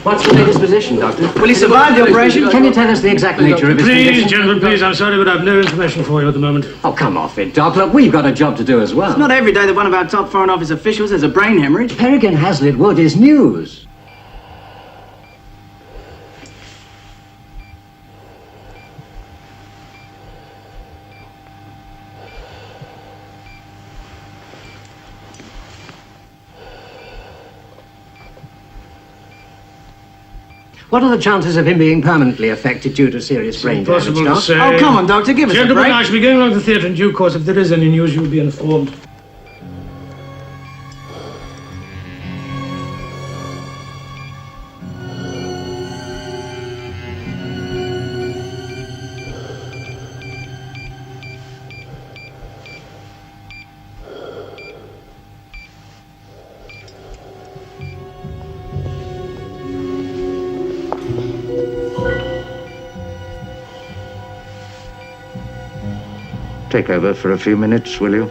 What's the latest position, Doctor? Will he survive the operation? Can you tell us the exact nature of his condition? Please, gentlemen, please, I'm sorry, but I've no information for you at the moment. Oh, come off it, Doc. Look, we've got a job to do as well. It's not every day that one of our top Foreign Office officials has a brain hemorrhage. Peregrine Hazlitt Wood is news. What are the chances of him being permanently affected due to serious brain damage, Impossible to Doc? say. Oh, come on, Doctor, give us a Gentlemen, break. I shall be going along to the theatre in due course. If there is any news, you will be informed. Take over for a few minutes, will you?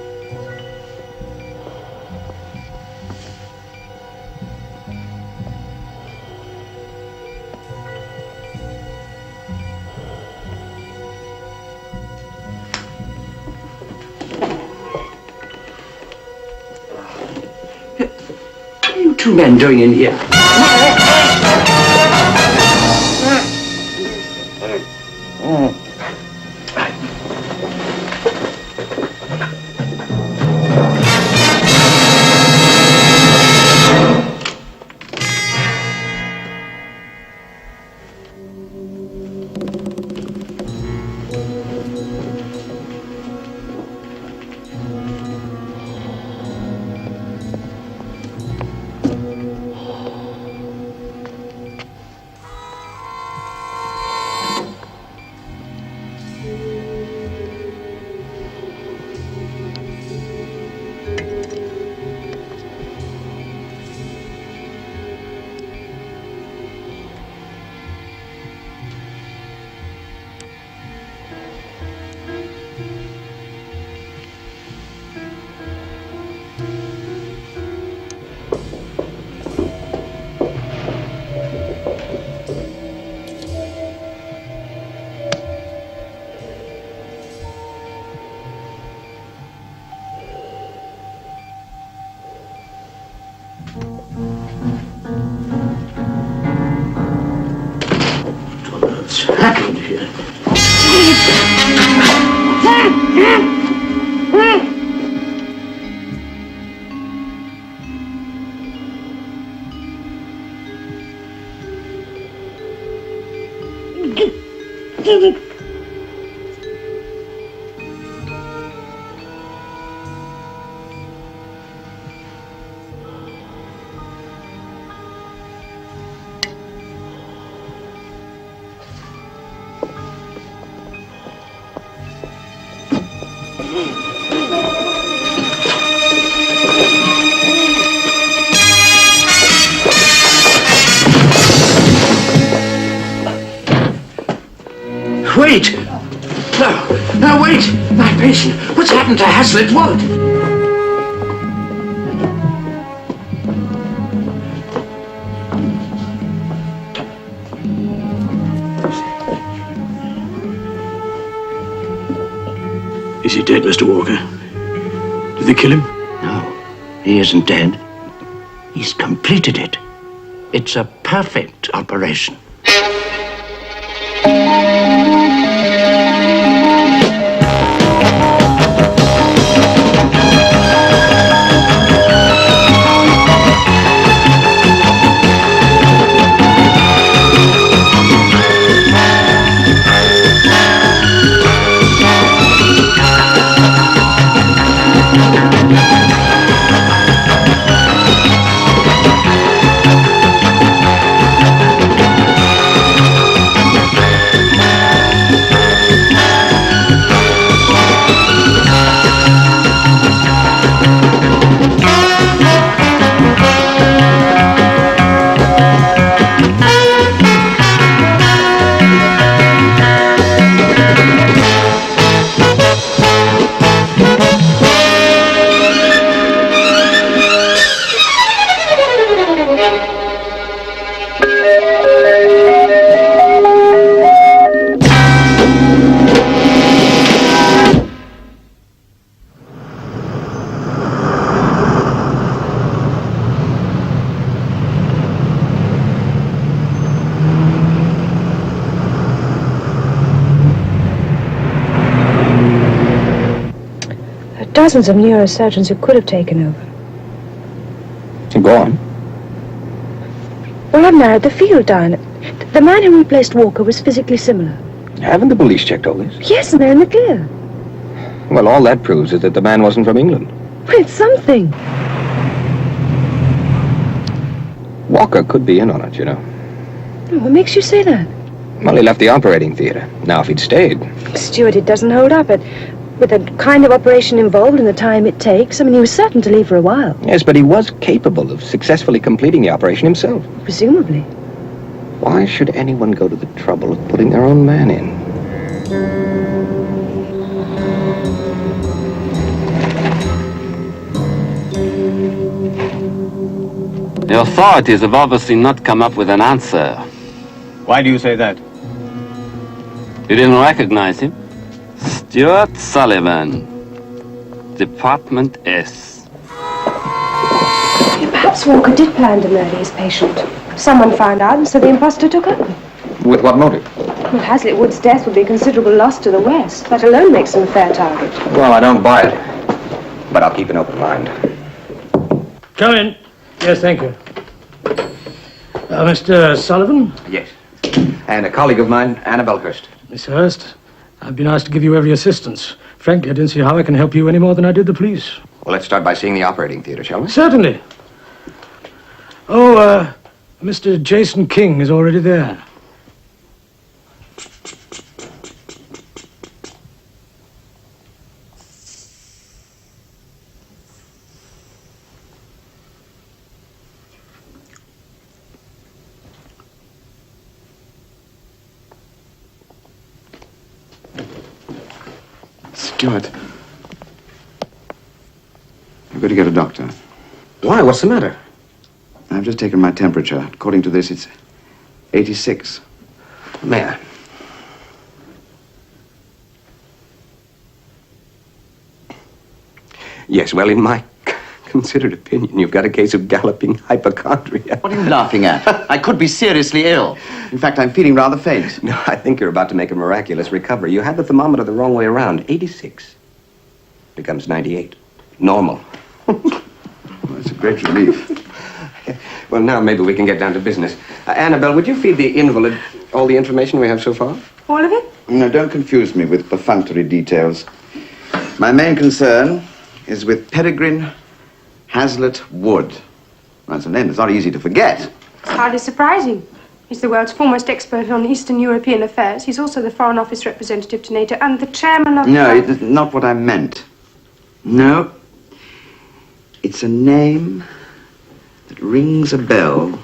What are you two men doing in here? What's happened here? Wait! No, wait! My patient! What's happened to Hazlitt Wood? Is he dead, Mr. Walker? Did they kill him? No, he isn't dead. He's completed it. It's a perfect operation. dozens of neurosurgeons who could have taken over. Go on. Well, I've narrowed the field down. The man who replaced Walker was physically similar. Haven't the police checked all this? Yes, and they're in the clear. Well, all that proves is that the man wasn't from England. Well, it's something. Walker could be in on it, you know. What makes you say that? Well, he left the operating theater. Now, if he'd stayed... Stuart, it doesn't hold up. With the kind of operation involved and the time it takes, I mean, he was certain to leave for a while. Yes, but he was capable of successfully completing the operation himself. Presumably. Why should anyone go to the trouble of putting their own man in? The authorities have obviously not come up with an answer. Why do you say that? You didn't recognize him? Stuart Sullivan, Department S. Perhaps Walker did plan to murder his patient. Someone found out, and so the imposter took over. With what motive? Well, Hazlitt Wood's death would be a considerable loss to the West. That alone makes him a fair target. Well, I don't buy it. But I'll keep an open mind. Come in. Yes, thank you. Mr. Sullivan? Yes. And a colleague of mine, Annabelle Hurst. Miss Hurst, I've been asked to give you every assistance. Frankly, I didn't see how I can help you any more than I did the police. Well, let's start by seeing the operating theater, shall we? Certainly. Oh, Mr. Jason King is already there. Stuart. I've got to get a doctor. Why? What's the matter? I've just taken my temperature. According to this, it's 86. May I? Yes, well, in my considered opinion, you've got a case of galloping hypochondria. What are you laughing at? I could be seriously ill. In fact, I'm feeling rather faint. No, I think you're about to make a miraculous recovery. You had the thermometer the wrong way around. 86 becomes 98. Normal. Well, it's a great relief. Well, now maybe we can get down to business. Annabelle, would you feed the invalid all the information we have so far? All of it? No, don't confuse me with perfunctory details. My main concern is with Peregrine Hazlitt Wood. That's a name that's not easy to forget. It's hardly surprising. He's the world's foremost expert on Eastern European affairs. He's also the Foreign Office representative to NATO and the chairman of... No, it's not what I meant. No. It's a name that rings a bell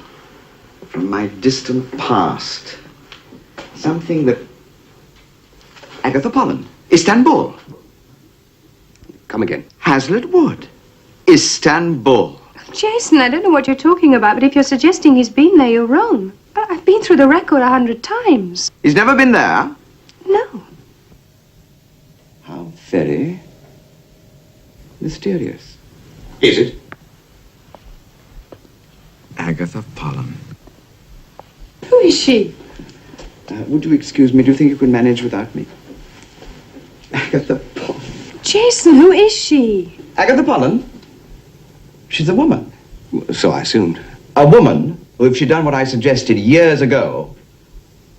from my distant past. Something that... Agatha Pollen. Istanbul. Come again. Hazlitt Wood. Istanbul. Jason, I don't know what you're talking about, but if you're suggesting he's been there, you're wrong. I've been through the record 100 times. He's never been there? No. How very mysterious. Is it? Agatha Pollen. Who is she? Would you excuse me? Do you think you could manage without me? Agatha Pollen. Jason, who is she? Agatha Pollen? She's a woman. So I assumed. A woman who, if she'd done what I suggested years ago,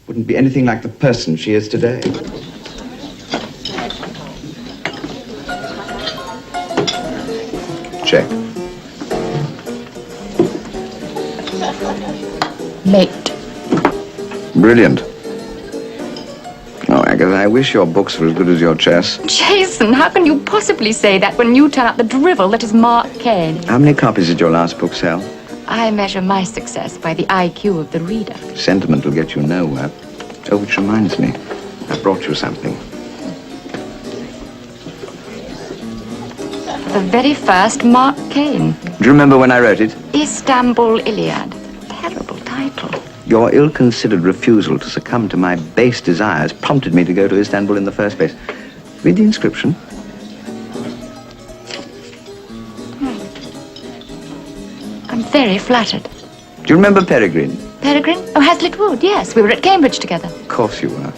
wouldn't be anything like the person she is today. Check. Mate. Brilliant. Oh, Agatha, I wish your books were as good as your chess. Jason, how can you possibly say that when you turn out the drivel that is Mark Cain? How many copies did your last book sell? I measure my success by the IQ of the reader. Sentiment will get you nowhere. Oh, which reminds me, I brought you something. The very first Mark Cain. Do you remember when I wrote it? Istanbul Iliad. Terrible title. Your ill-considered refusal to succumb to my base desires prompted me to go to Istanbul in the first place. Read the inscription. I'm very flattered. Do you remember Peregrine? Peregrine? Oh, Hazlitt Wood, yes. We were at Cambridge together. Of course you were.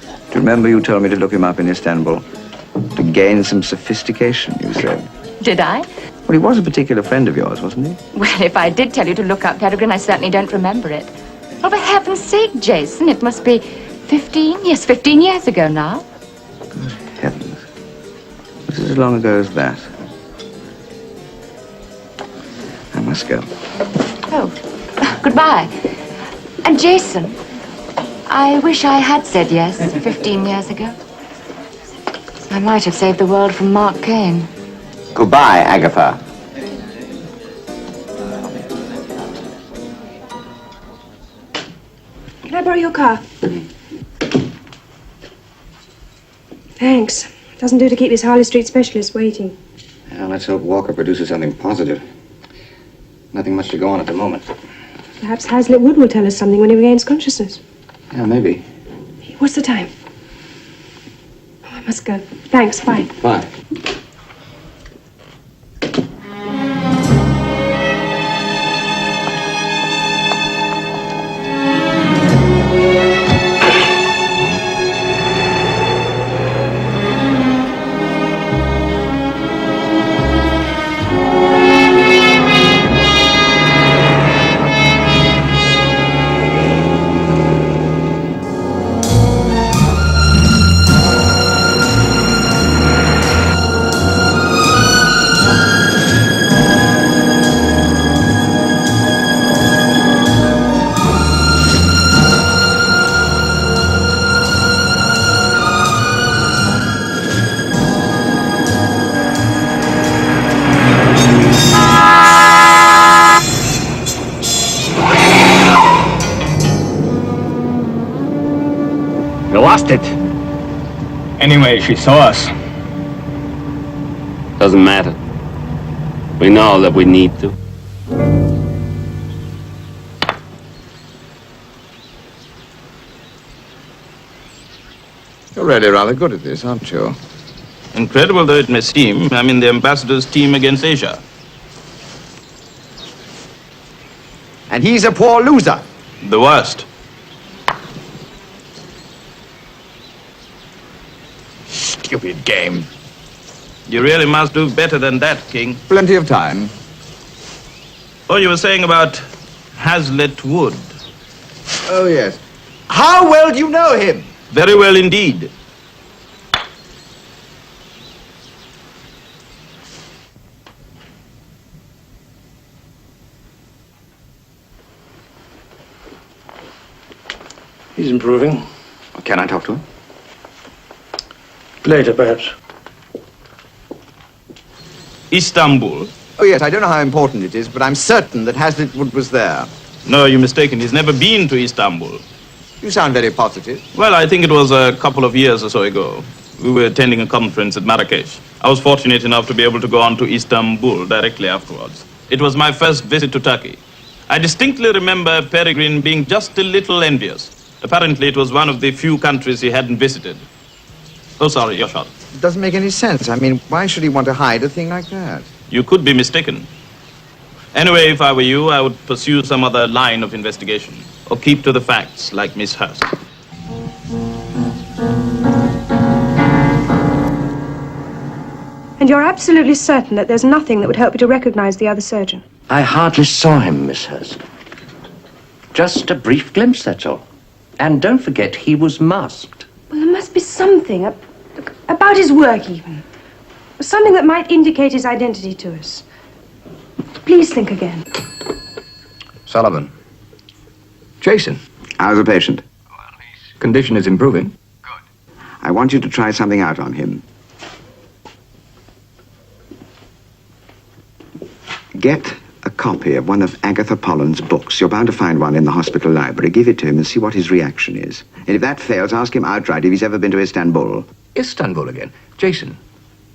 Do you remember you told me to look him up in Istanbul? To gained some sophistication, you said. Did I? Well, he was a particular friend of yours, wasn't he? Well, if I did tell you to look up Peregrine, I certainly don't remember it. Oh, for heaven's sake, Jason, it must be 15 years ago now. Good heavens. Was it as long ago as that? I must go. Oh, goodbye. And Jason, I wish I had said yes 15 years ago. I might have saved the world from Mark Cain. Goodbye, Agatha. Can I borrow your car? Thanks. Doesn't do to keep this Harley Street specialist waiting. Well, let's hope Walker produces something positive. Nothing much to go on at the moment. Perhaps Hazlitt Wood will tell us something when he regains consciousness. Yeah, maybe. What's the time? Oh, I must go. Thanks. Bye. Bye. Lost it. Anyway, she saw us. Doesn't matter. We know that we need to. You're really rather good at this, aren't you? Incredible though it may seem, I'm in the ambassador's team against Asia. And he's a poor loser. The worst. Stupid game. You really must do better than that, King. Plenty of time. Oh, you were saying about Hazlitt Wood. Oh, yes. How well do you know him? Very well indeed. He's improving. Can I talk to him? Later, perhaps. Istanbul. Oh, yes, I don't know how important it is, but I'm certain that Hazlitt Wood was there. No, you're mistaken. He's never been to Istanbul. You sound very positive. Well, I think it was a couple of years or so ago. We were attending a conference at Marrakesh. I was fortunate enough to be able to go on to Istanbul directly afterwards. It was my first visit to Turkey. I distinctly remember Peregrine being just a little envious. Apparently, it was one of the few countries he hadn't visited. Oh, sorry, your shot. It doesn't make any sense. I mean, why should he want to hide a thing like that? You could be mistaken. Anyway, if I were you, I would pursue some other line of investigation. Or keep to the facts, like Miss Hurst. And you're absolutely certain that there's nothing that would help you to recognize the other surgeon? I hardly saw him, Miss Hurst. Just a brief glimpse, that's all. And don't forget, he was masked. Well, there must be something about his work, even. Something that might indicate his identity to us. Please think again. Sullivan. Jason. How's the patient? Condition is improving. I want you to try something out on him. Get a copy of one of Agatha Polland's books. You're bound to find one in the hospital library. Give it to him and see what his reaction is. And if that fails, ask him outright if he's ever been to Istanbul. Istanbul again. Jason,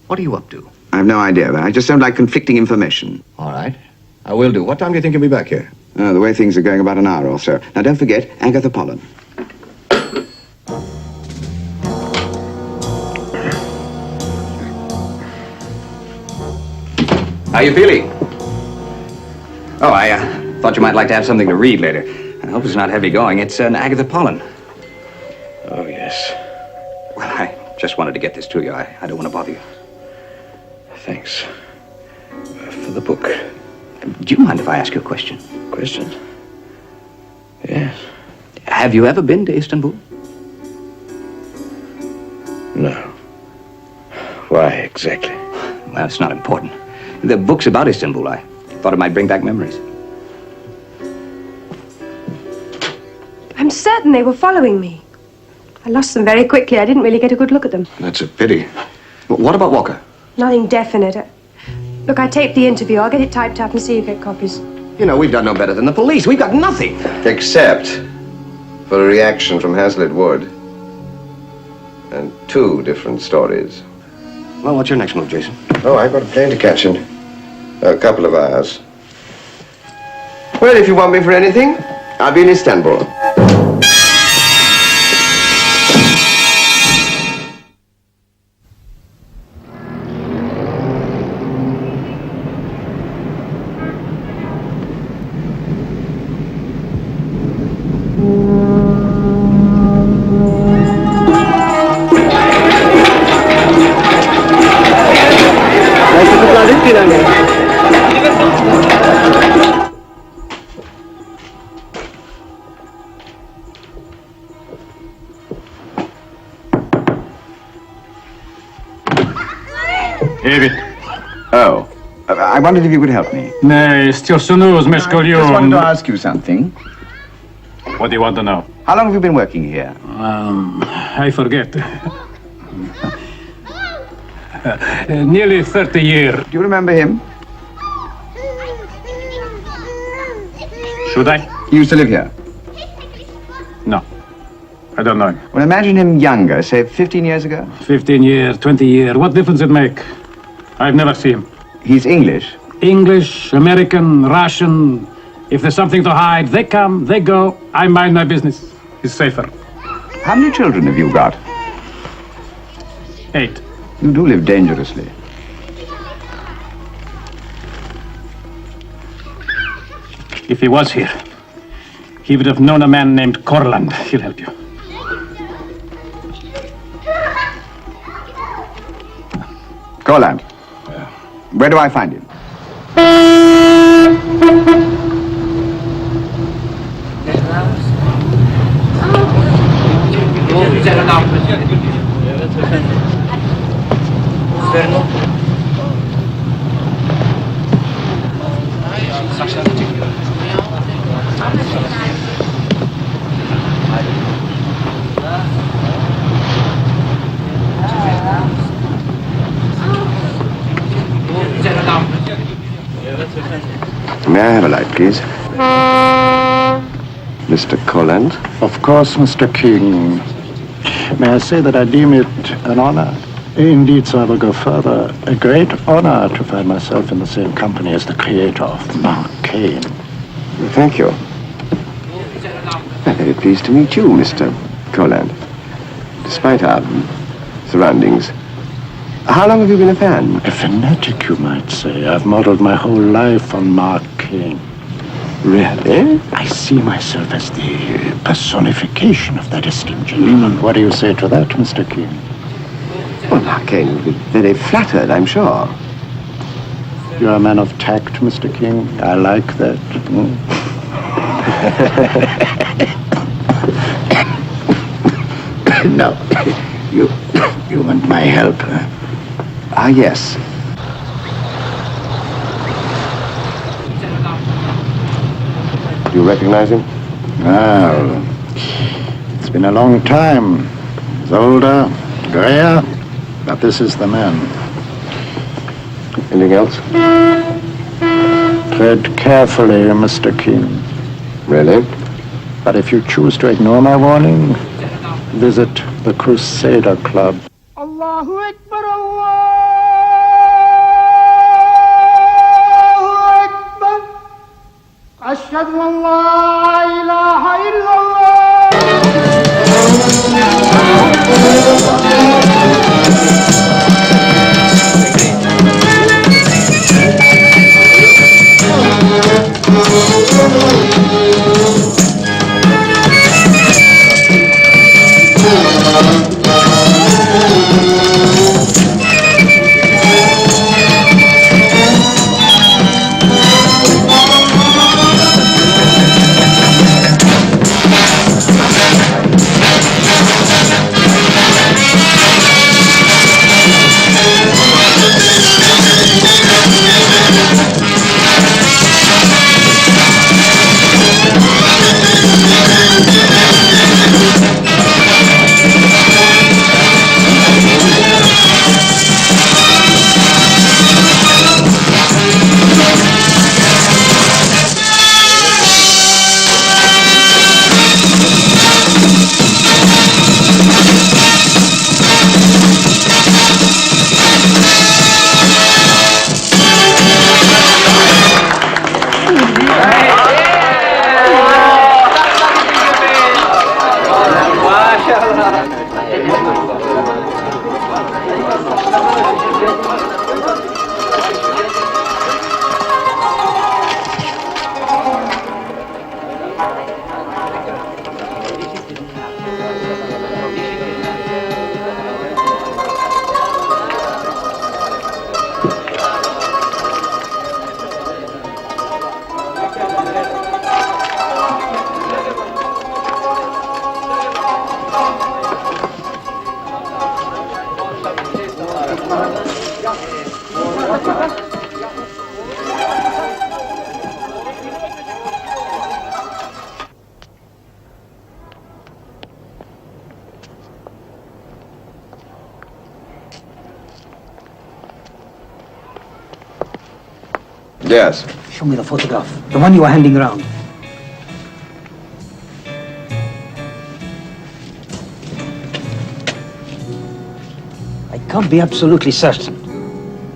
what are you up to? I have no idea, but I just don't like conflicting information. All right. I will do. What time do you think you'll be back here? The way things are going, about an hour or so. Now, don't forget Agatha Polland. How you feeling? Oh, I thought you might like to have something to read later. I hope it's not heavy going. It's an Agatha Polland. Oh, yes. Well, I Just wanted to get this to you. I don't want to bother you. Thanks. For the book. Do you mind if I ask you a question? Question? Yes. Have you ever been to Istanbul? No. Why exactly? Well, it's not important. The book's about Istanbul. I thought it might bring back memories. I'm certain they were following me. I lost them very quickly. I didn't really get a good look at them. That's a pity. What about Walker? Nothing definite. Look, I taped the interview. I'll get it typed up and see you get copies. You know, we've done no better than the police. We've got nothing. Except for a reaction from Hazlitt Wood. And 2 different stories. Well, what's your next move, Jason? Oh, I've got a plane to catch in a couple of hours. Well, if you want me for anything, I'll be in Istanbul. David. Oh. I wondered if you could help me. Nej, still news, Miss I just wanted to ask you something. What do you want to know? How long have you been working here? I forget. Nearly 30 years. Do you remember him? Should I? He used to live here. No. I don't know him. Well, imagine him younger, say 15 years ago. 15 years, 20 years. What difference it make? I've never seen him. He's English. English, American, Russian. If there's something to hide, they come, they go. I mind my business. It's safer. How many children have you got? 8. You do live dangerously. If he was here, he would have known a man named Corland. He'll help you. Corland. Where do I find him? May I have a light, please? Mr. Corland? Of course, Mr. King. May I say that I deem it an honor? Indeed, so I will go further. A great honor to find myself in the same company as the creator of Mark Cain. Thank you. I'm very pleased to meet you, Mr. Corland. Despite our surroundings. How long have you been a fan? A fanatic, you might say. I've modeled my whole life on Mark Cain. Really? I see myself as the personification of that esteemed gentleman. What do you say to that, Mr. King? Well, Mark Cain would be very flattered, I'm sure. You're a man of tact, Mr. King. I like that. No, you want my help? Ah, yes. Do you recognize him? Well, it's been a long time. He's older, grayer, but this is the man. Anything else? Tread carefully, Mr. King. Really? But if you choose to ignore my warning, visit the Crusader Club. Allahu Akbar, Allahu Akbar. Ashhadu an la ilaha illallah. Yes. Show me the photograph. The one you were handing around. I can't be absolutely certain.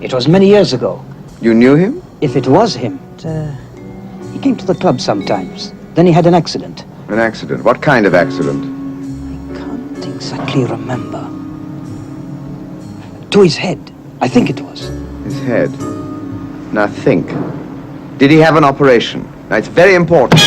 It was many years ago. You knew him? If it was him, he came to the club sometimes. Then he had an accident. An accident? What kind of accident? I can't exactly remember. To his head, I think it was. His head. Now think. Did he have an operation? Now it's very important.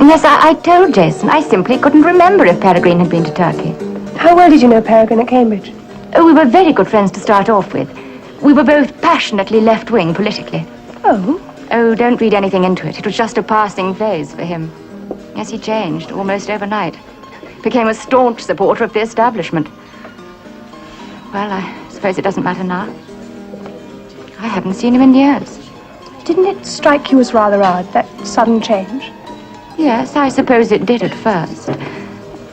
Yes, I told Jason. I simply couldn't remember if Peregrine had been to Turkey. How well did you know Peregrine at Cambridge? Oh, we were very good friends to start off with. We were both passionately left-wing politically. Oh? Oh, don't read anything into it. It was just a passing phase for him. Yes, he changed almost overnight. Became a staunch supporter of the establishment. Well, I suppose it doesn't matter now. I haven't seen him in years. Didn't it strike you as rather odd, that sudden change? Yes, I suppose it did at first.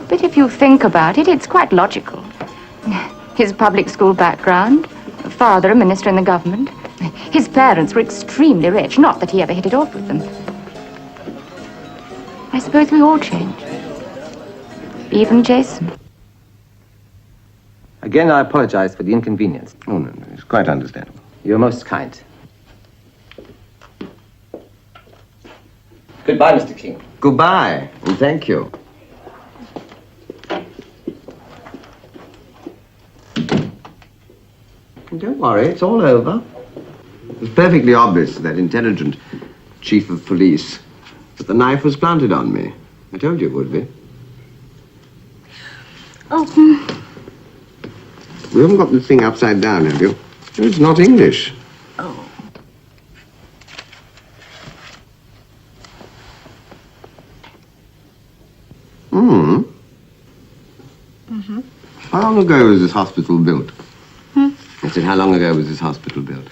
But if you think about it, it's quite logical. His public school background, father a minister in the government. His parents were extremely rich, not that he ever hit it off with them. I suppose we all change. Even Jason. Again, I apologize for the inconvenience. Oh, no, it's quite understandable. You're most kind. Goodbye, Mr. King. Goodbye, and thank you. Don't worry, it's all over. It was perfectly obvious to that intelligent chief of police that the knife was planted on me. I told you it would be. Oh, We haven't got the thing upside down, have you? It's not English. Oh. Hmm. Mm-hmm. How long ago was this hospital built? Hmm? I said, how long ago was this hospital built?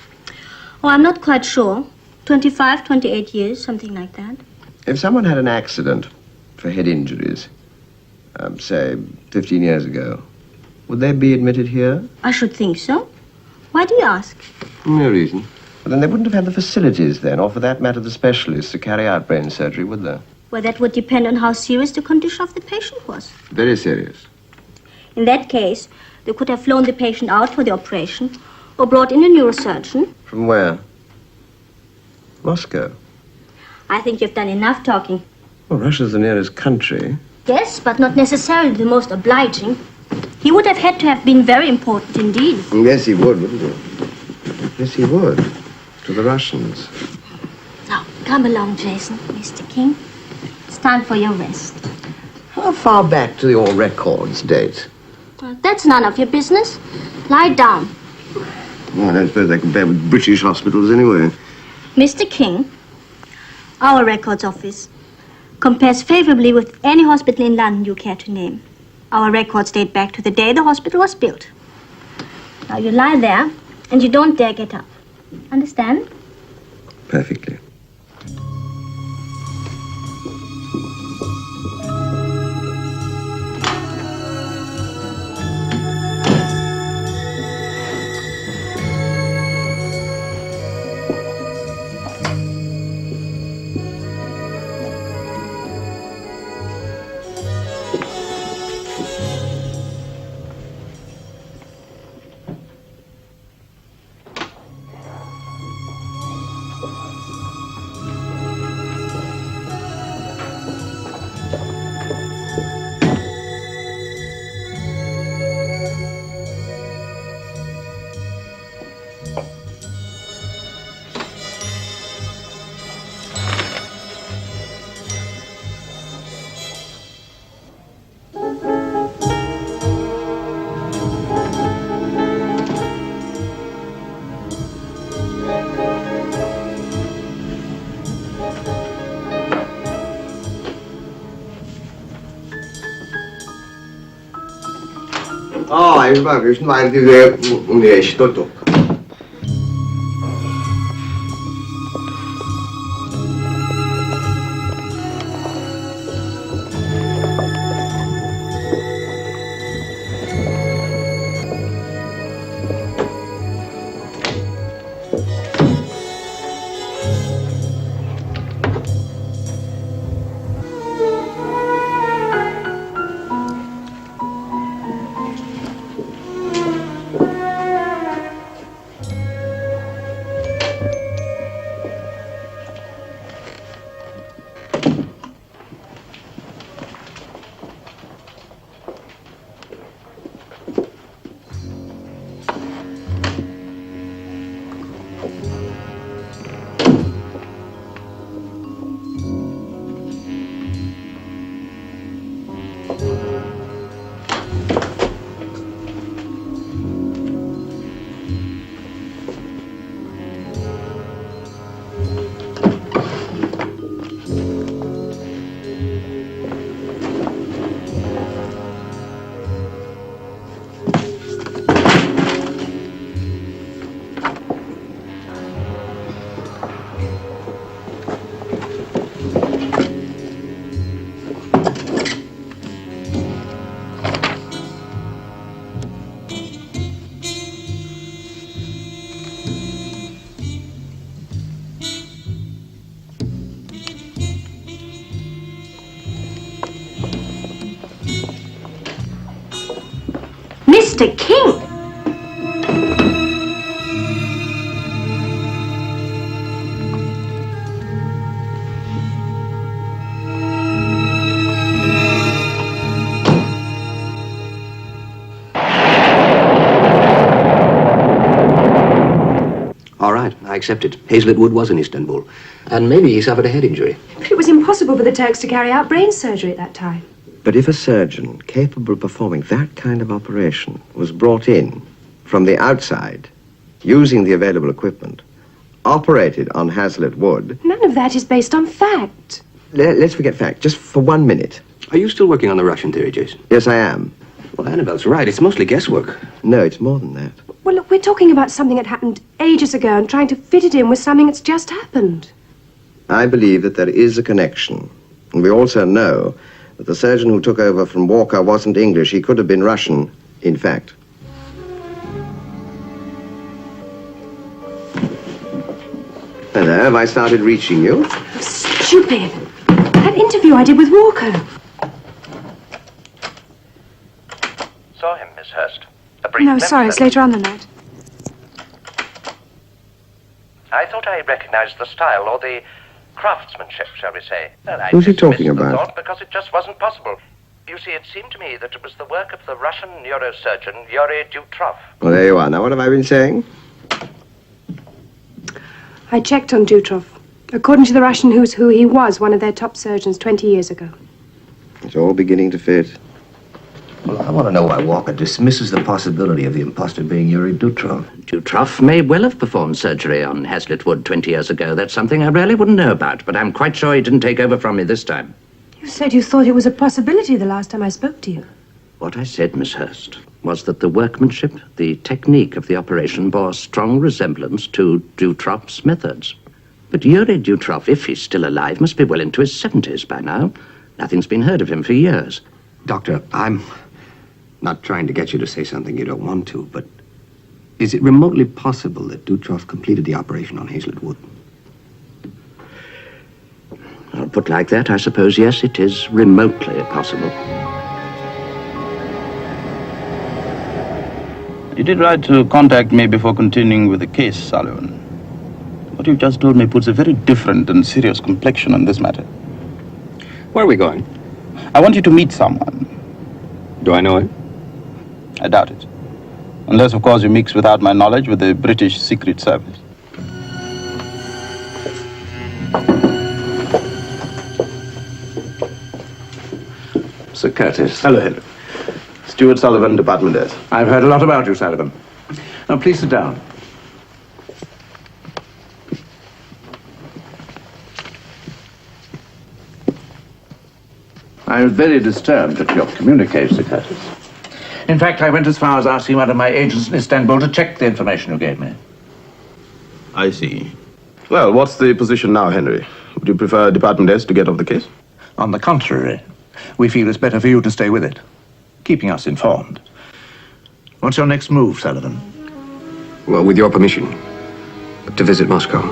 Oh, I'm not quite sure. 25, 28 years, something like that. If someone had an accident for head injuries, say 15 years ago, would they be admitted here? I should think so. Why do you ask? No reason. But then they wouldn't have had the facilities then, or for that matter, the specialists to carry out brain surgery, would they? Well, that would depend on how serious the condition of the patient was. Very serious. In that case, they could have flown the patient out for the operation or brought in a neurosurgeon. From where? Moscow. I think you've done enough talking. Well, Russia's the nearest country. Yes, but not necessarily the most obliging. He would have had to have been very important indeed. Yes, he would, wouldn't he? Yes, he would. to the Russians. Now, come along, Jason, Mr. King. It's time for your rest. How far back do your records date? Well, that's none of your business. Lie down. Well, I don't suppose they compare with British hospitals anyway. Mr. King, our records office compares favorably with any hospital in London you care to name. Our records date back to the day the hospital was built. Now you lie there and you don't dare get up. Understand? Perfectly. Mr. King! All right, I accept it. Hazlitt Wood was in Istanbul. And maybe he suffered a head injury. But it was impossible for the Turks to carry out brain surgery at that time. But if a surgeon capable of performing that kind of operation was brought in from the outside, using the available equipment, operated on Hazlitt Wood... None of that is based on fact. Let's forget fact, just for 1 minute. Are you still working on the Russian theory, Jason? Yes, I am. Well, Annabelle's right. It's mostly guesswork. No, it's more than that. Well, look, we're talking about something that happened ages ago and trying to fit it in with something that's just happened. I believe that there is a connection. And we also know that the surgeon who took over from Walker wasn't English. He could have been Russian, in fact. Hello, have I started reaching you? Stupid! That interview I did with Walker. Saw him, Miss Hurst. A brief No, glimpse sorry, of it's him. later on the night. I thought I recognized the style or the craftsmanship, shall we say. Well, I Who's he dismissed talking the about? thought because it just wasn't possible. You see, it seemed to me that it was the work of the Russian neurosurgeon Yuri Dutrov. Well, there you are. Now, what have I been saying? I checked on Dutroff. According to the Russian Who's Who, he was one of their top surgeons 20 years ago. It's all beginning to fit. Well, I want to know why Walker dismisses the possibility of the imposter being Yuri Dutroff. Dutroff may well have performed surgery on Hazlitt Wood 20 years ago. That's something I really wouldn't know about, but I'm quite sure he didn't take over from me this time. You said you thought it was a possibility the last time I spoke to you. What I said, Miss Hurst, was that the workmanship, the technique of the operation bore strong resemblance to Dutroff's methods. But Yuri Dutroff, if he's still alive, must be well into his 70s by now. Nothing's been heard of him for years. Doctor, I'm not trying to get you to say something you don't want to, but is it remotely possible that Dutroff completed the operation on Hazlitt Wood? Well, put like that, I suppose, yes, it is remotely possible. You did right to contact me before continuing with the case, Sullivan. What you've just told me puts a very different and serious complexion on this matter. Where are we going? I want you to meet someone. Do I know him? I doubt it. Unless, of course, you mix without my knowledge with the British Secret Service. Sir Curtis. Hello, Henry. Stuart Sullivan, Department S. I've heard a lot about you, Sullivan. Now, please sit down. I was very disturbed at your communique, Sir Curtis. In fact, I went as far as asking one of my agents in Istanbul to check the information you gave me. I see. Well, what's the position now, Henry? Would you prefer Department S to get off the case? On the contrary, we feel it's better for you to stay with it, keeping us informed. What's your next move, Sullivan? Well, with your permission, to visit Moscow.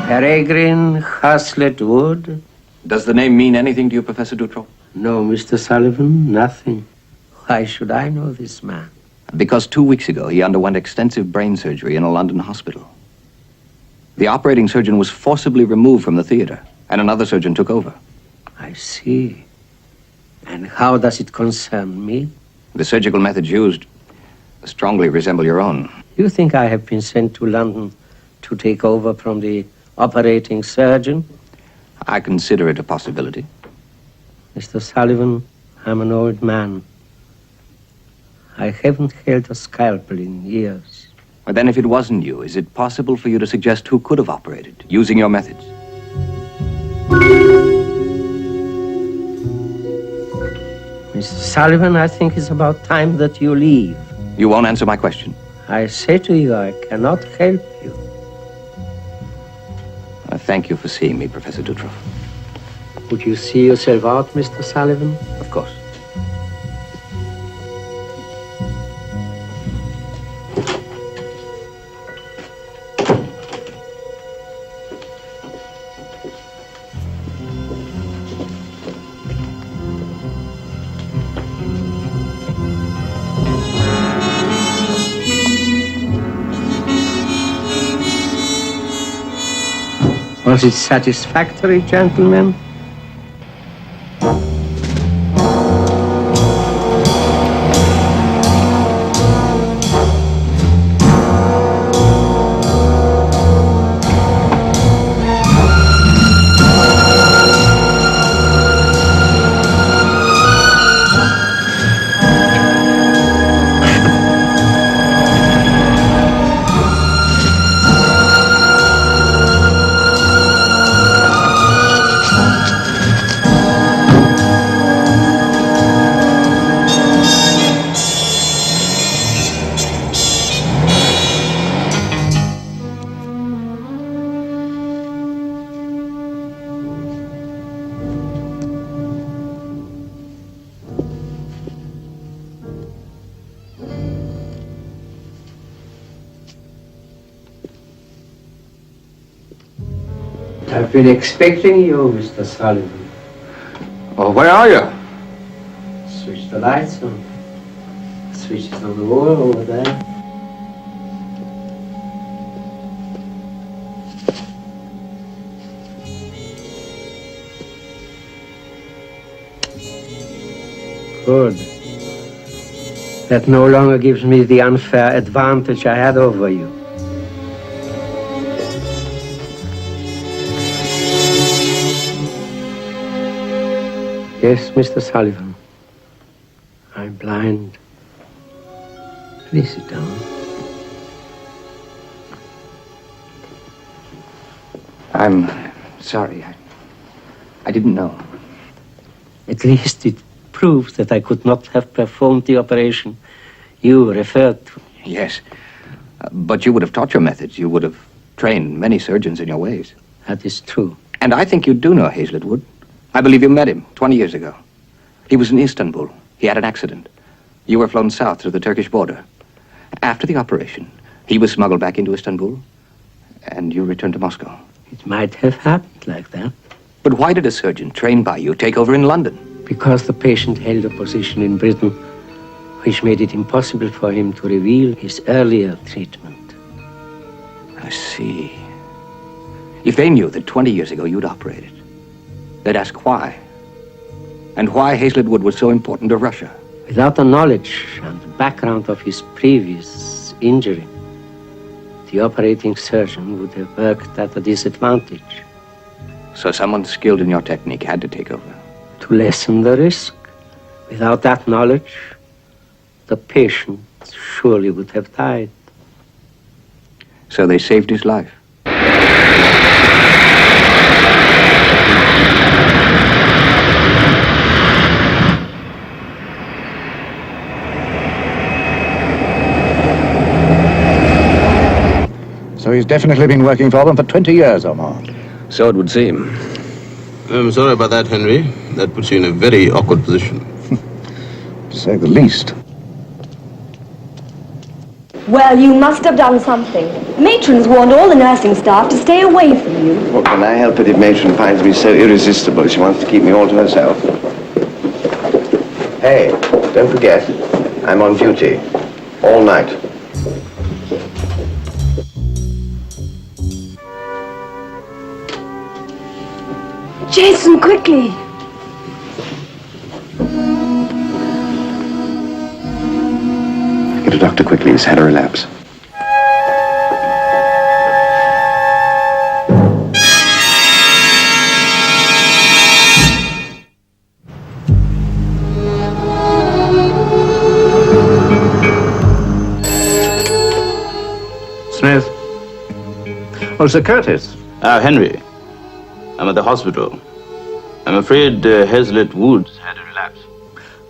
Peregrine Hazlitt Wood? Does the name mean anything to you, Professor Dutroff? No, Mr. Sullivan, nothing. Why should I know this man? Because 2 weeks ago, he underwent extensive brain surgery in a London hospital. The operating surgeon was forcibly removed from the theater, and another surgeon took over. I see. And how does it concern me? The surgical methods used strongly resemble your own. You think I have been sent to London to take over from the operating surgeon? I consider it a possibility. Mr. Sullivan, I'm an old man. I haven't held a scalpel in years. But then if it wasn't you, is it possible for you to suggest who could have operated, using your methods? Mr. Sullivan, I think it's about time that you leave. You won't answer my question. I say to you, I cannot help you. Thank you for seeing me, Professor Dutroff. Would you see yourself out, Mr. Sullivan? Of course. Was it satisfactory, gentlemen? I've been expecting you, Mr. Sullivan. Oh, where are you? Switch the lights on. Switch it on the wall over there. Good. That no longer gives me the unfair advantage I had over you. Yes, Mr. Sullivan. I'm blind. Please sit down. I'm sorry. I didn't know. At least it proves that I could not have performed the operation you referred to. Yes. But you would have taught your methods. You would have trained many surgeons in your ways. That is true. And I think you do know Hazlewood. I believe you met him 20 years ago. He was in Istanbul. He had an accident. You were flown south to the Turkish border. After the operation, he was smuggled back into Istanbul, and you returned to Moscow. It might have happened like that. But why did a surgeon trained by you take over in London? Because the patient held a position in Britain which made it impossible for him to reveal his earlier treatment. I see. If they knew that 20 years ago you'd operated, they'd ask why. And why Hazlewood was so important to Russia. Without the knowledge and the background of his previous injury, the operating surgeon would have worked at a disadvantage. So someone skilled in your technique had to take over. To lessen the risk. Without that knowledge, the patient surely would have died. So they saved his life. So he's definitely been working for them for 20 years or more. So it would seem. I'm sorry about that, Henry. That puts you in a very awkward position. To say the least. Well, you must have done something. Matron's warned all the nursing staff to stay away from you. What can I help it if Matron finds me so irresistible she wants to keep me all to herself? Hey, don't forget, I'm on duty. All night. Jason, quickly! Get a doctor quickly, he's had a relapse. Smith. Oh, Sir Curtis. Henry. I'm at the hospital. I'm afraid Hazlitt Woods had a relapse.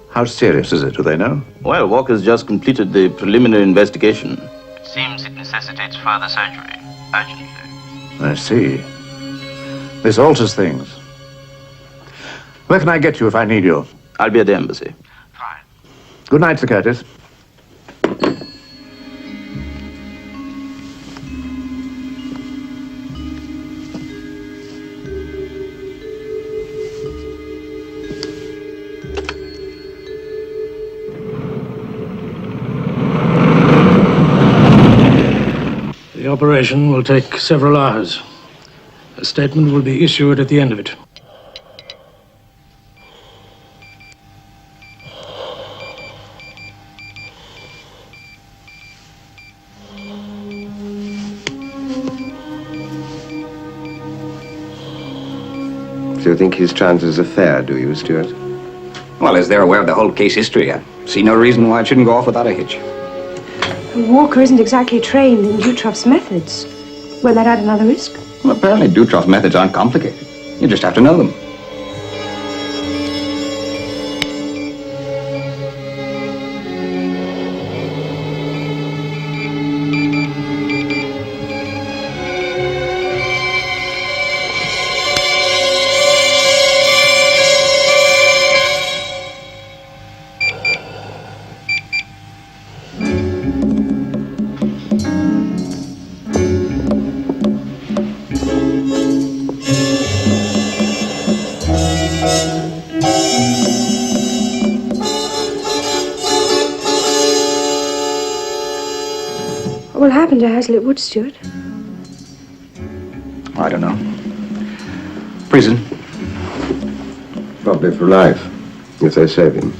How serious is it, do they know? Well, Walker's just completed the preliminary investigation. It seems it necessitates further surgery, urgently. I see. This alters things. Where can I get you if I need you? I'll be at the embassy. Fine. Good night, Sir Curtis. The operation will take several hours. A statement will be issued at the end of it. So you think his chances are fair, do you, Stuart? Well, as they're aware of the whole case history, I see no reason why it shouldn't go off without a hitch. Walker isn't exactly trained in Dutroff's methods. Will that add another risk? Well, apparently Dutroff's methods aren't complicated. You just have to know them. What will happen to Hazlitt Wood, Stuart? I don't know. Prison. Probably for life, if they save him.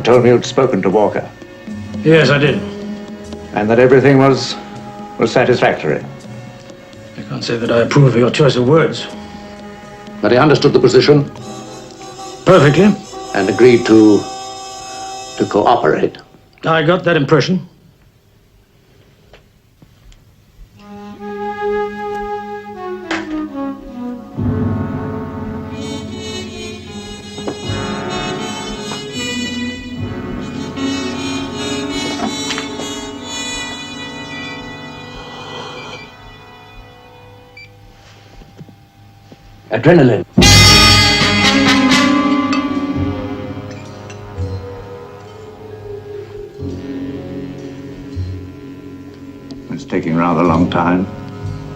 Sullivan told me you'd spoken to Walker. Yes, I did. And that everything was satisfactory. I can't say that I approve of your choice of words. But he understood the position Perfectly. and agreed to cooperate. I got that impression. Adrenaline. It's taking rather a long time.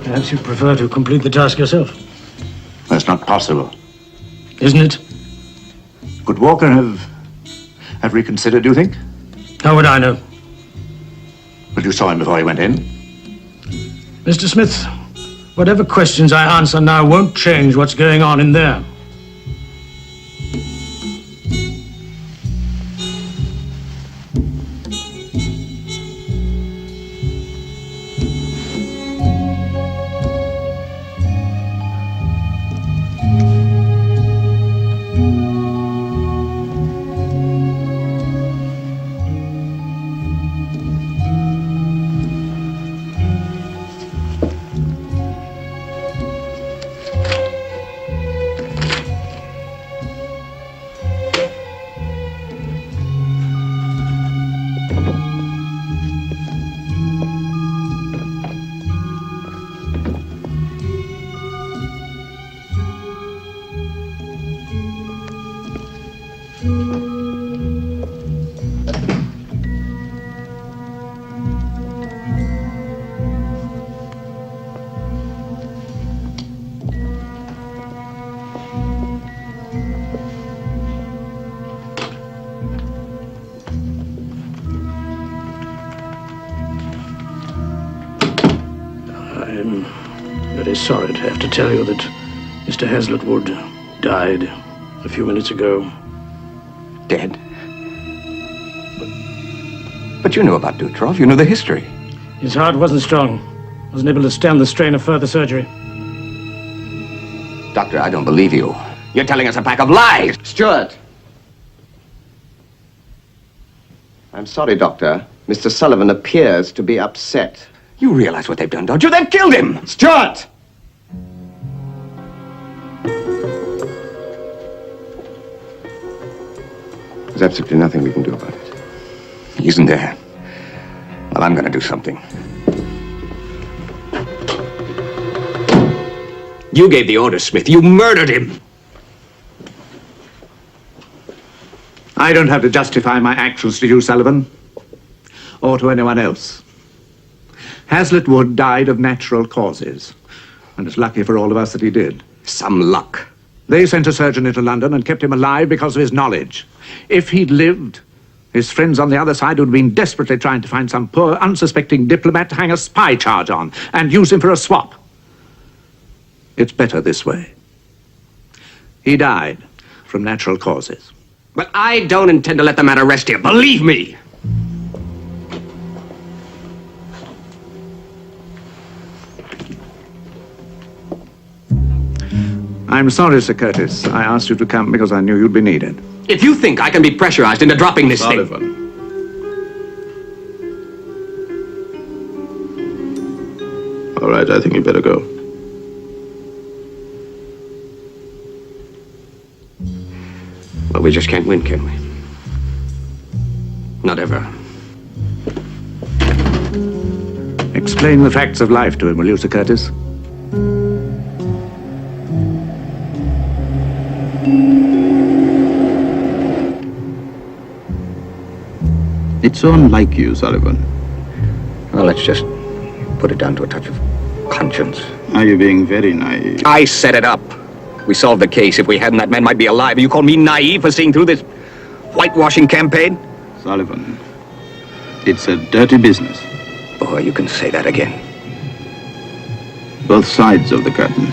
Perhaps you prefer to complete the task yourself. That's not possible. Isn't it? Could Walker have reconsidered, do you think? How would I know? But you saw him before he went in. Mr. Smith, whatever questions I answer now won't change what's going on in there. I'm very sorry to have to tell you that Mr. Hazlettwood died a few minutes ago. Dead? But you knew about Dutroff. You knew the history. His heart wasn't strong. Wasn't able to stand the strain of further surgery. Doctor, I don't believe you. You're telling us a pack of lies. Stuart! I'm sorry, Doctor. Mr. Sullivan appears to be upset. You realize what they've done, don't you? They've killed him! Stuart! There's absolutely nothing we can do about it. He isn't there. Well, I'm going to do something. You gave the order, Smith. You murdered him. I don't have to justify my actions to you, Sullivan, or to anyone else. Hazlettwood died of natural causes, and it's lucky for all of us that he did. Some luck. They sent a surgeon into London and kept him alive because of his knowledge. If he'd lived, his friends on the other side would have been desperately trying to find some poor, unsuspecting diplomat to hang a spy charge on and use him for a swap. It's better this way. He died from natural causes. But I don't intend to let the matter rest here. Believe me. I'm sorry, Sir Curtis. I asked you to come because I knew you'd be needed. If you think I can be pressurized into dropping this thing... All right, I think you better go. Well, we just can't win, can we? Not ever. Explain the facts of life to him, will you, Sir Curtis? It's so unlike you, Sullivan. Well, let's just put it down to a touch of conscience. Are you being very naive? I set it up. We solved the case. If we hadn't, that man might be alive. You call me naive for seeing through this whitewashing campaign? Sullivan, it's a dirty business. Boy, you can say that again. Both sides of the curtain.